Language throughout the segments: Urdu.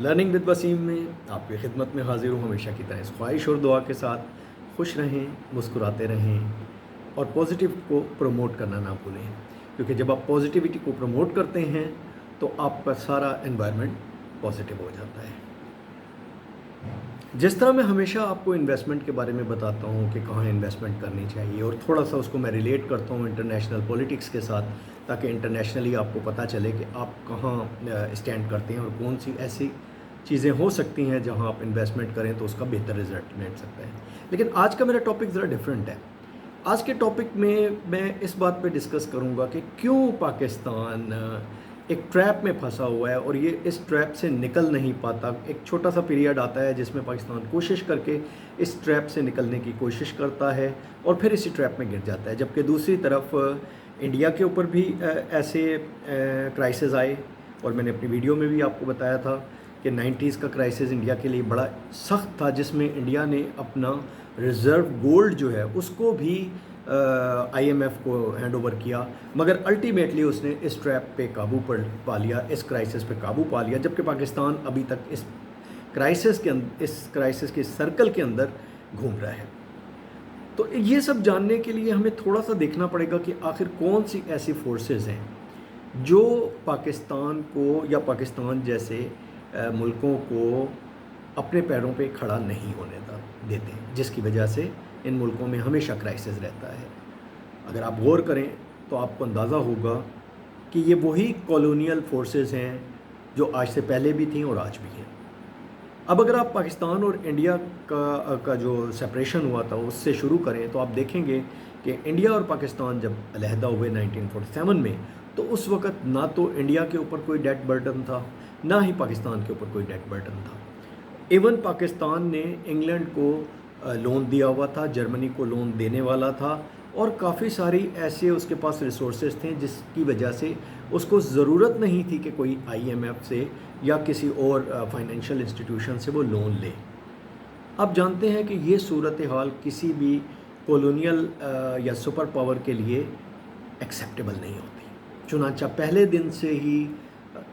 لرننگ ود وسیم میں آپ کی خدمت میں حاضر ہوں ہمیشہ کی طرح اس خواہش اور دعا کے ساتھ خوش رہیں، مسکراتے رہیں اور پازیٹیو کو پروموٹ کرنا نہ بھولیں، کیونکہ جب آپ پازیٹیوٹی کو پروموٹ کرتے ہیں تو آپ کا سارا انوائرمنٹ پازیٹیو ہو جاتا ہے۔ جس طرح میں ہمیشہ آپ کو انویسٹمنٹ کے بارے میں بتاتا ہوں کہ کہاں انویسٹمنٹ کرنی چاہیے، اور تھوڑا سا اس کو میں ریلیٹ کرتا ہوں انٹرنیشنل پولیٹکس کے ساتھ، تاکہ انٹرنیشنلی آپ کو پتہ چلے کہ آپ کہاں اسٹینڈ کرتے ہیں اور کون سی ایسی چیزیں ہو سکتی ہیں جہاں آپ انویسٹمنٹ کریں تو اس کا بہتر رزلٹ مل سکتا ہے۔ لیکن آج کا میرا ٹاپک ذرا ڈیفرنٹ ہے۔ آج کے ٹاپک میں اس بات پہ ڈسکس کروں گا کہ کیوں پاکستان ایک ٹریپ میں پھنسا ہوا ہے اور یہ اس ٹریپ سے نکل نہیں پاتا۔ ایک چھوٹا سا پیریڈ آتا ہے جس میں پاکستان کوشش کر کے اس ٹریپ سے نکلنے کی کوشش کرتا ہے اور پھر اسی ٹریپ میں گر جاتا ہے، جبکہ دوسری طرف انڈیا کے اوپر بھی ایسے کرائسس آئے، اور میں نے اپنی ویڈیو میں بھی آپ کو بتایا تھا کہ 90s کا کرائسس انڈیا کے لیے بڑا سخت تھا، جس میں انڈیا نے اپنا ریزرو گولڈ جو ہے اس کو بھی آئی ایم ایف کو ہینڈ اوور کیا، مگر الٹیمیٹلی اس نے اس ٹریپ پہ قابو پا لیا، اس کرائسس پہ قابو پا لیا، جبکہ پاکستان ابھی تک اس کرائسس کے سرکل کے اندر گھوم رہا ہے۔ تو یہ سب جاننے کے لیے ہمیں تھوڑا سا دیکھنا پڑے گا کہ آخر کون سی ایسی فورسز ہیں جو پاکستان کو یا پاکستان جیسے ملکوں کو اپنے پیروں پہ کھڑا نہیں ہونے دیتے، جس کی وجہ سے ان ملکوں میں ہمیشہ کرائسس رہتا ہے۔ اگر آپ غور کریں تو آپ کو اندازہ ہوگا کہ یہ وہی کالونیل فورسز ہیں جو آج سے پہلے بھی تھیں اور آج بھی ہیں۔ اب اگر آپ پاکستان اور انڈیا کا جو سپریشن ہوا تھا اس سے شروع کریں تو آپ دیکھیں گے کہ انڈیا اور پاکستان جب علیحدہ ہوئے 1947 میں، تو اس وقت نہ تو انڈیا کے اوپر کوئی ڈیٹ برڈن تھا، نہ ہی پاکستان کے اوپر کوئی ڈیٹ برڈن تھا۔ ایون پاکستان نے انگلینڈ کو لون دیا ہوا تھا، جرمنی کو لون دینے والا تھا، اور کافی ساری ایسے اس کے پاس ریسورسز تھے جس کی وجہ سے اس کو ضرورت نہیں تھی کہ کوئی آئی ایم ایف سے یا کسی اور فائنینشیل انسٹیٹیوشن سے وہ لون لے۔ آپ جانتے ہیں کہ یہ صورتحال کسی بھی کولونیل یا سپر پاور کے لیے ایکسیپٹیبل نہیں ہوتی، چنانچہ پہلے دن سے ہی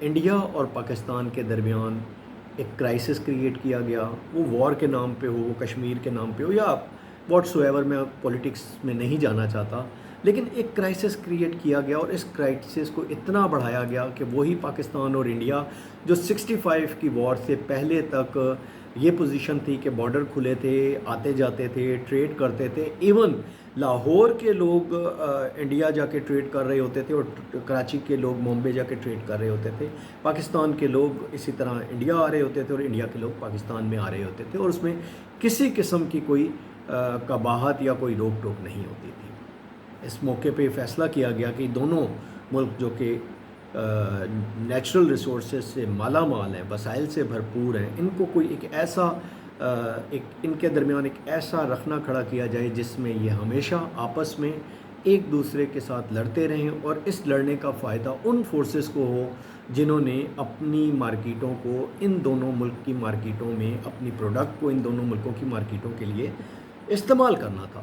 انڈیا اور پاکستان کے درمیان ایک کرائسس کریٹ کیا گیا، وہ وار کے نام پہ ہو، وہ کشمیر کے نام پہ ہو، یا واٹ سو ایور، میں پولیٹکس میں نہیں جانا چاہتا، لیکن ایک کرائسس کریٹ کیا گیا، اور اس کرائسس کو اتنا بڑھایا گیا کہ وہی پاکستان اور انڈیا جو 65 کی وار سے پہلے تک یہ پوزیشن تھی کہ بارڈر کھلے تھے، آتے جاتے تھے، ٹریڈ کرتے تھے، ایون لاہور کے لوگ انڈیا جا کے ٹریڈ کر رہے ہوتے تھے اور کراچی کے لوگ بامبے جا کے ٹریڈ کر رہے ہوتے تھے، پاکستان کے لوگ اسی طرح انڈیا آ رہے ہوتے تھے اور انڈیا کے لوگ پاکستان میں آ رہے ہوتے تھے، اور اس میں کسی قسم کی کوئی قباحت یا کوئی روک ٹوک نہیں ہوتی تھی۔ اس موقع پہ فیصلہ کیا گیا کہ دونوں ملک جو کہ نیچرل ریسورسز سے مالا مال ہیں، وسائل سے بھرپور ہیں، ان کو کوئی ان کے درمیان ایک ایسا رخنہ کھڑا کیا جائے جس میں یہ ہمیشہ آپس میں ایک دوسرے کے ساتھ لڑتے رہیں، اور اس لڑنے کا فائدہ ان فورسز کو ہو جنہوں نے اپنی مارکیٹوں کو ان دونوں ملک کی مارکیٹوں میں، اپنی پروڈکٹ کو ان دونوں ملکوں کی مارکیٹوں کے لیے استعمال کرنا تھا۔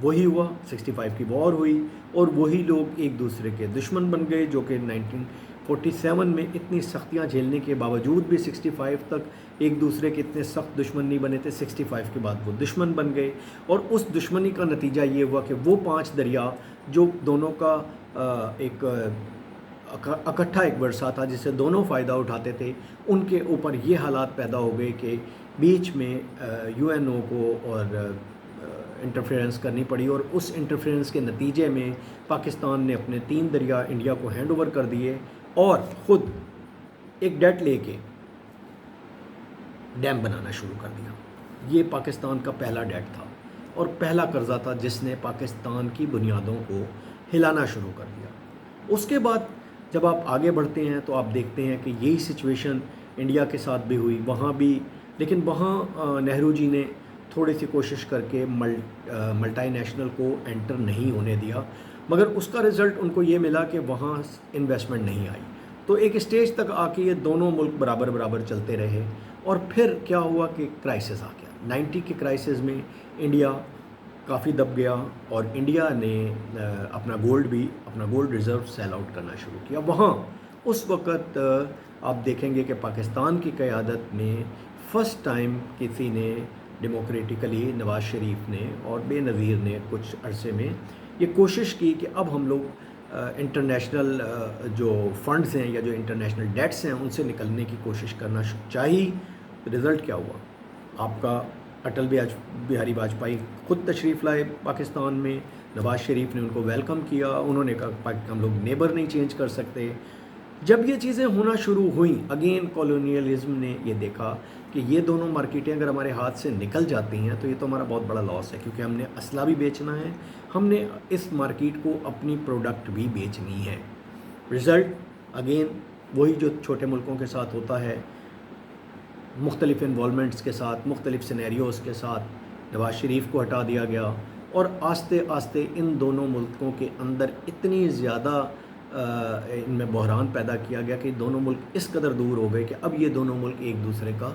وہی ہوا، 65 کی وار ہوئی، اور وہی لوگ ایک دوسرے کے دشمن بن گئے، جو کہ 1947 میں اتنی سختیاں جھیلنے کے باوجود بھی 65 تک ایک دوسرے کے اتنے سخت دشمن نہیں بنے تھے، 65 کے بعد وہ دشمن بن گئے، اور اس دشمنی کا نتیجہ یہ ہوا کہ وہ 5 دریا جو دونوں کا ایک اکٹھا ایک ورثہ تھا جس سے دونوں فائدہ اٹھاتے تھے، ان کے اوپر یہ حالات پیدا ہو گئے کہ بیچ میں یو این او کو اور انٹرفیئرنس کرنی پڑی، اور اس انٹرفیئرنس کے نتیجے میں پاکستان نے اپنے 3 دریا انڈیا کو ہینڈ اوور کر دیے، اور خود ایک ڈیٹ لے کے ڈیم بنانا شروع کر دیا۔ یہ پاکستان کا پہلا ڈیٹ تھا اور پہلا قرضہ تھا جس نے پاکستان کی بنیادوں کو ہلانا شروع کر دیا۔ اس کے بعد جب آپ آگے بڑھتے ہیں تو آپ دیکھتے ہیں کہ یہی سچویشن انڈیا کے ساتھ بھی ہوئی، وہاں بھی، لیکن وہاں نہرو جی نے تھوڑی سی کوشش کر کے ملٹی نیشنل کو انٹر نہیں ہونے دیا، مگر اس کا رزلٹ ان کو یہ ملا کہ وہاں انویسٹمنٹ نہیں آئی، تو ایک اسٹیج تک آ کے یہ دونوں ملک برابر برابر چلتے رہے، اور پھر کیا ہوا کہ کرائسس آ گیا۔ 90 کے کرائسس میں انڈیا کافی دب گیا، اور انڈیا نے اپنا گولڈ ریزرو سیل آؤٹ کرنا شروع کیا۔ وہاں اس وقت آپ دیکھیں گے کہ پاکستان کی قیادت میں فرسٹ ٹائم کسی نے ڈیموکریٹکلی نواز شریف نے اور بے نظیر نے کچھ عرصے میں یہ کوشش کی کہ اب ہم لوگ انٹرنیشنل جو فنڈز ہیں یا جو انٹرنیشنل ڈیٹس ہیں ان سے نکلنے کی کوشش کرنا چاہیے. رزلٹ کیا ہوا؟ آپ کا اٹل بہاری واجپئی خود تشریف لائے پاکستان میں، نواز شریف نے ان کو ویلکم کیا، انہوں نے کہا کہ ہم لوگ نیبر نہیں چینج کر سکتے. جب یہ چیزیں ہونا شروع ہوئیں، اگین کالونیلزم نے یہ دیکھا کہ یہ دونوں مارکیٹیں اگر ہمارے ہاتھ سے نکل جاتی ہیں تو یہ تو ہمارا بہت بڑا لاس ہے، کیونکہ ہم نے اسلحہ بھی بیچنا ہے، ہم نے اس مارکیٹ کو اپنی پروڈکٹ بھی بیچنی ہے. رزلٹ اگین وہی جو چھوٹے ملکوں کے ساتھ ہوتا ہے، مختلف انوالومنٹس کے ساتھ، مختلف سینیریوز کے ساتھ نواز شریف کو ہٹا دیا گیا، اور آہستہ آہستہ ان دونوں ملکوں کے اندر اتنی زیادہ ان میں بحران پیدا کیا گیا کہ دونوں ملک اس قدر دور ہو گئے کہ اب یہ دونوں ملک ایک دوسرے کا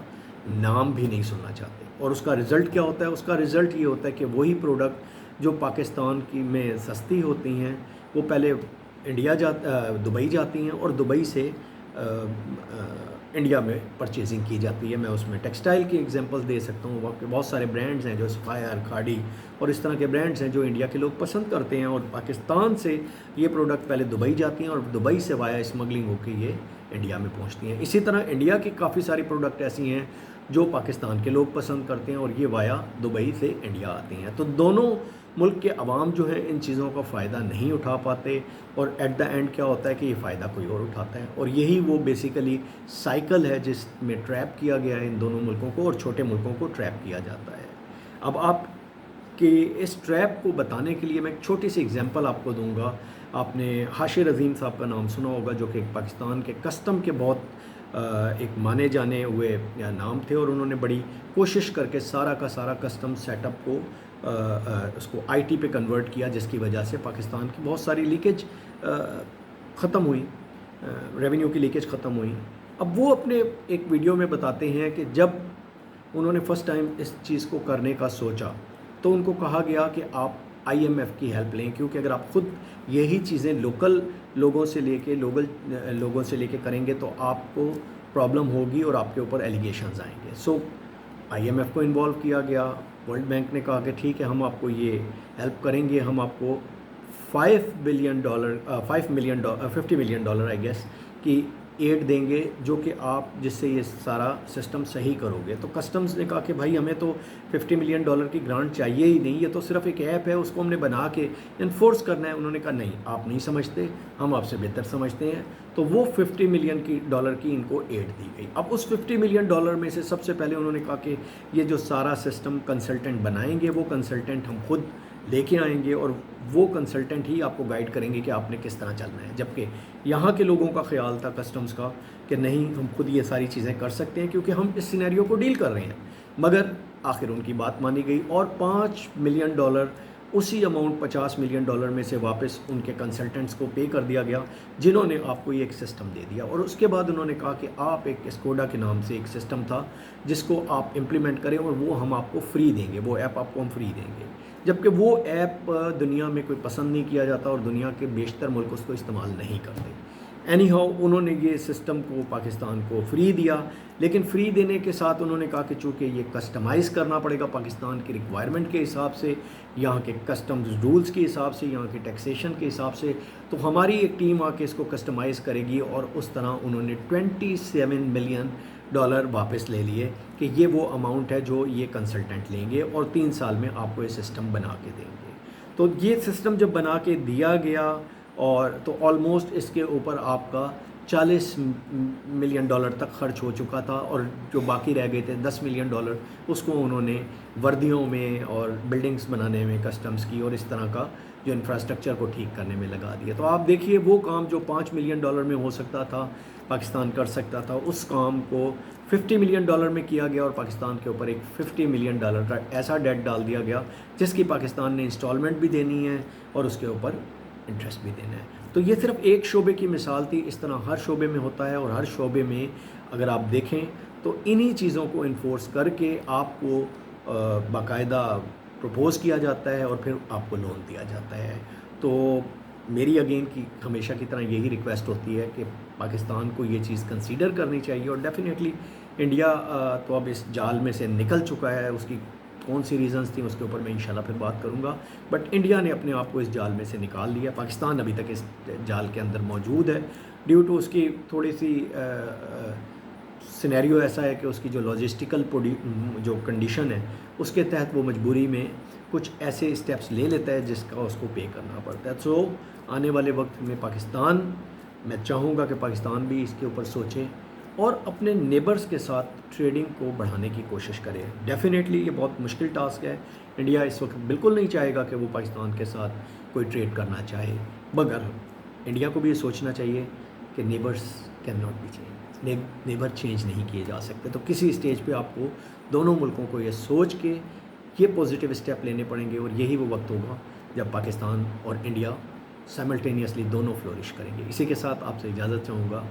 نام بھی نہیں سننا چاہتے. اور اس کا رزلٹ کیا ہوتا ہے؟ اس کا رزلٹ یہ ہوتا ہے کہ وہی پروڈکٹ جو پاکستان کی میں سستی ہوتی ہیں وہ پہلے دبئی جاتی ہیں، اور دبئی سے انڈیا میں پرچیزنگ کی جاتی ہے. میں اس میں ٹیکسٹائل کی ایگزامپل دے سکتا ہوں، وہاں پہ بہت سارے برانڈز ہیں جو سفائر، کھاڑی اور اس طرح کے برانڈز ہیں جو انڈیا کے لوگ پسند کرتے ہیں، اور پاکستان سے یہ پروڈکٹ پہلے دبئی جاتی ہیں اور دبئی سے وایا اسمگلنگ ہو کے یہ انڈیا میں پہنچتی ہیں. اسی طرح انڈیا کی کافی ساری پروڈکٹ ایسی ہیں جو پاکستان کے لوگ پسند کرتے ہیں اور یہ وایا دبئی سے انڈیا آتی ہیں. تو دونوں ملک کے عوام جو ہیں ان چیزوں کا فائدہ نہیں اٹھا پاتے، اور ایٹ دا اینڈ کیا ہوتا ہے کہ یہ فائدہ کوئی اور اٹھاتا ہے. اور یہی وہ بیسیکلی سائیکل ہے جس میں ٹریپ کیا گیا ہے ان دونوں ملکوں کو، اور چھوٹے ملکوں کو ٹریپ کیا جاتا ہے. اب آپ کے اس ٹریپ کو بتانے کے لیے میں ایک چھوٹی سی ایگزامپل آپ کو دوں گا. آپ نے حاشر عظیم صاحب کا نام سنا ہوگا، جو کہ پاکستان کے کسٹم کے بہت ایک مانے جانے ہوئے نام تھے، اور انہوں نے بڑی کوشش کر کے سارا کا سارا کسٹم سیٹ اپ کو اس کو آئی ٹی پہ کنورٹ کیا، جس کی وجہ سے پاکستان کی بہت ساری لیکیج ختم ہوئی، ریونیو کی لیکیج ختم ہوئی. اب وہ اپنے ایک ویڈیو میں بتاتے ہیں کہ جب انہوں نے فرسٹ ٹائم اس چیز کو کرنے کا سوچا تو ان کو کہا گیا کہ آپ آئی ایم ایف کی ہیلپ لیں، کیونکہ اگر آپ خود یہی چیزیں لوکل لوگوں سے لے کے کریں گے تو آپ کو پرابلم ہوگی اور آپ کے اوپر ایلیگیشنز آئیں گے. سو آئی ایم ایف کو انوالو کیا گیا. ورلڈ بینک نے کہا کہ ٹھیک ہے، ہم آپ کو یہ ہیلپ کریں گے، ہم آپ کو $50 ملین آئی گیس کی ایڈ دیں گے، جو کہ آپ جس سے یہ سارا سسٹم صحیح کرو گے. تو کسٹمز نے کہا کہ بھائی ہمیں تو $50 ملین کی گرانٹ چاہیے ہی نہیں، یہ تو صرف ایک ایپ ہے، اس کو ہم نے بنا کے انفورس کرنا ہے. انہوں نے کہا نہیں، آپ نہیں سمجھتے، ہم آپ سے بہتر سمجھتے ہیں. تو وہ $50 ملین کی ان کو ایڈ دی گئی. اب اس $50 ملین میں سے سب سے پہلے انہوں نے کہا کہ یہ جو سارا سسٹم کنسلٹنٹ بنائیں گے، وہ کنسلٹنٹ ہم خود لے کے آئیں گے، اور وہ کنسلٹنٹ ہی آپ کو گائیڈ کریں گے کہ آپ نے کس طرح چلنا ہے. جبکہ یہاں کے لوگوں کا خیال تھا، کسٹمز کا، کہ نہیں، ہم خود یہ ساری چیزیں کر سکتے ہیں کیونکہ ہم اس سینیریو کو ڈیل کر رہے ہیں. مگر آخر ان کی بات مانی گئی، اور $5 ملین اسی اماؤنٹ $50 ملین میں سے واپس ان کے کنسلٹنٹس کو پے کر دیا گیا، جنہوں نے آپ کو یہ ایک سسٹم دے دیا. اور اس کے بعد انہوں نے کہا کہ آپ ایک اسکوڈا کے نام سے ایک سسٹم تھا جس کو آپ امپلیمنٹ کریں، اور وہ ہم آپ کو فری دیں گے، وہ ایپ آپ کو ہم فری دیں گے. جبکہ وہ ایپ دنیا میں کوئی پسند نہیں کیا جاتا، اور دنیا کے بیشتر ملک اس کو استعمال نہیں کرتے. اینی ہاؤ انہوں نے یہ سسٹم کو پاکستان کو فری دیا، لیکن فری دینے کے ساتھ انہوں نے کہا کہ چونکہ یہ کسٹمائز کرنا پڑے گا پاکستان کی ریکوائرمنٹ کے حساب سے، یہاں کے کسٹمز رولز کے حساب سے، یہاں کے ٹیکسیشن کے حساب سے، تو ہماری ایک ٹیم آ کے اس کو کسٹمائز کرے گی. اور اس طرح انہوں نے $27 ملین واپس لے لیے کہ یہ وہ اماؤنٹ ہے جو یہ کنسلٹنٹ لیں گے، اور 3 سال میں آپ کو یہ سسٹم بنا کے دیں گے. تو یہ سسٹم جب بنا کے دیا گیا، اور تو آلموسٹ اس کے اوپر آپ کا $40 ملین تک خرچ ہو چکا تھا، اور جو باقی رہ گئے تھے $10 ملین اس کو انہوں نے وردیوں میں اور بلڈنگز بنانے میں کسٹمز کی، اور اس طرح کا جو انفراسٹرکچر کو ٹھیک کرنے میں لگا دیا. تو آپ دیکھیے وہ کام جو $5 ملین میں ہو سکتا تھا، پاکستان کر سکتا تھا، اس کام کو $50 ملین میں کیا گیا، اور پاکستان کے اوپر ایک $50 ملین کا ایسا ڈیٹ ڈال دیا گیا جس کی پاکستان نے انسٹالمنٹ بھی دینی ہے اور اس کے اوپر انٹرسٹ بھی دینا ہے. تو یہ صرف ایک شعبے کی مثال تھی، اس طرح ہر شعبے میں ہوتا ہے، اور ہر شعبے میں اگر آپ دیکھیں تو انہی چیزوں کو انفورس کر کے آپ کو باقاعدہ پروپوز کیا جاتا ہے، اور پھر آپ کو لون دیا جاتا ہے. تو میری اگین کی ہمیشہ کی طرح یہی ریکویسٹ ہوتی ہے کہ پاکستان کو یہ چیز کنسیڈر کرنی چاہیے، اور ڈیفینیٹلی انڈیا تو اب اس جال میں سے نکل چکا ہے، اس کی کون سی ریزنز تھیں اس کے اوپر میں انشاءاللہ پھر بات کروں گا، بٹ انڈیا نے اپنے آپ کو اس جال میں سے نکال لیا، پاکستان ابھی تک اس جال کے اندر موجود ہے ڈیو ٹو اس کی تھوڑی سی سینیریو ایسا ہے کہ اس کی جو لاجسٹیکل جو کنڈیشن ہے اس کے تحت وہ مجبوری میں کچھ ایسے اسٹیپس لے لیتا ہے جس کا اس کو پے کرنا پڑتا ہے. سو آنے والے وقت میں پاکستان، میں چاہوں گا کہ پاکستان بھی اس کے اوپر سوچے اور اپنے نیبرز کے ساتھ ٹریڈنگ کو بڑھانے کی کوشش کرے. ڈیفینیٹلی یہ بہت مشکل ٹاسک ہے، انڈیا اس وقت بالکل نہیں چاہے گا کہ وہ پاکستان کے ساتھ کوئی ٹریڈ کرنا چاہے، مگر انڈیا کو بھی یہ سوچنا چاہیے کہ neighbours can not be change, neighbour change نہیں کیے جا سکتے. تو کسی اسٹیج پہ آپ کو دونوں ملکوں کو یہ سوچ کے یہ پازیٹیو اسٹیپ لینے پڑیں گے، اور یہی وہ وقت ہوگا جب پاکستان اور انڈیا سائملٹینیسلی دونوں فلورش کریں گے. اسی کے ساتھ آپ سے اجازت چاہوں گا.